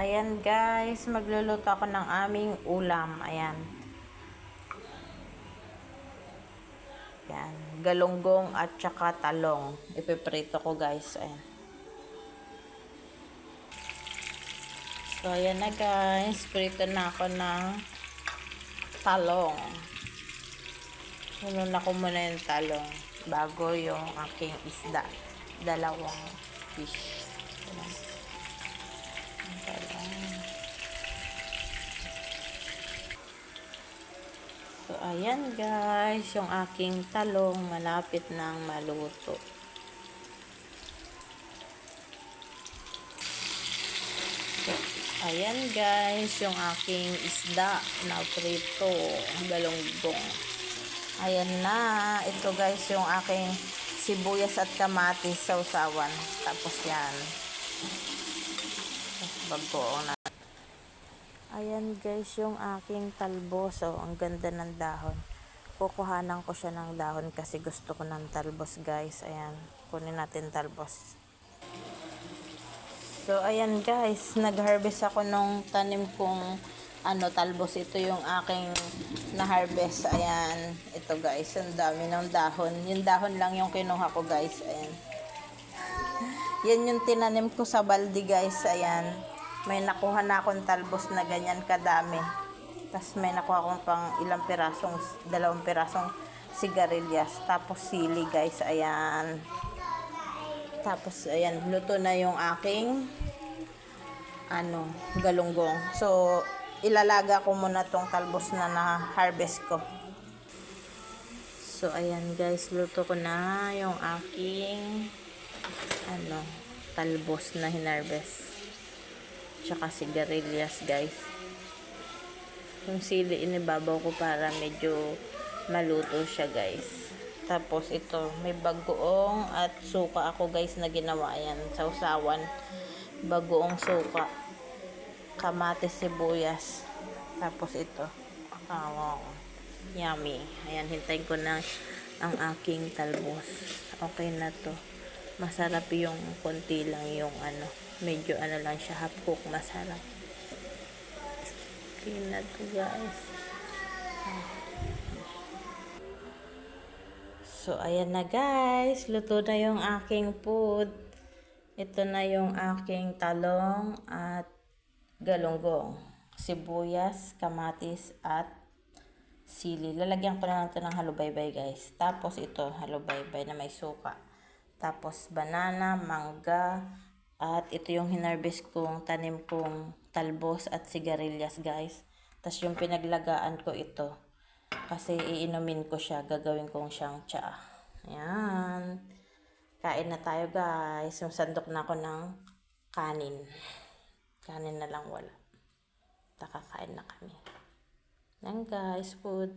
Ayan guys, magluluto ako ng aming ulam. Ayan. Ayan. Galunggong at saka talong. Ipiprito ko guys. Ayan. So ayan na guys. Prito na ako ng talong. Sunod na ko muna yung talong bago yung aking isda. Dalawang fish. Ayan. So, ayan guys, yung aking talong malapit nang maluto. So, ayan guys, yung aking isda na prito, galunggong. Ayan na, ito guys yung aking sibuyas at kamatis sa usawan. Tapos yan, bagoong na. Ayan guys, yung aking talbos. So, ang ganda ng dahon. Kukuhanan ko siya ng dahon kasi gusto ko ng talbos guys. Ayan, kunin natin talbos. So, ayan guys, nag-harvest ako nung tanim kong talbos. Ito yung aking na-harvest. Ayan, ito guys, ang dami ng dahon. Yung dahon lang yung kinuha ko guys. Ayan. Yan yung tinanim ko sa balde guys. Ayan. May nakuha na akong talbos na ganyan kadami. Tapos may nakuha akong pang ilang pirasong, 2 pirasong sigarilyas. Tapos sili guys, ayan. Tapos ayan, luto na yung aking galunggong. So, ilalaga ko muna tong talbos na na-harvest ko. So, ayan guys, luto ko na yung aking talbos na hinarvest. Tsaka sigarilyas guys. Yung sili inibabaw ko para medyo maluto siya guys. Tapos ito, may bagoong at suka ako guys na ginawa yan sa usawan. Bagoong suka, kamatis, sibuyas. Tapos ito, yummy. Ayan, hintayin ko na ang aking talbos. Okay na to. Masarap yung konti lang yung medyo lang siya, half cook, masarap. Okay na to guys. So ayan na guys, luto na yung aking food. Ito na yung aking talong at galunggong, sibuyas, kamatis at sili. Lalagyan ko na lang ito ng halubaybay guys. Tapos ito, halubaybay na may suka. Tapos banana, mangga, at ito yung hinarvest kong tanim kong talbos at sigarilyas guys. Tapos yung pinaglagaan ko ito. Kasi iinumin ko siya, gagawin kong siyang tsaa. Ayan. Kain na tayo guys. Yung sandok na ako ng kanin. Kanin na lang wala. Nakakain na kami. Yan guys, food.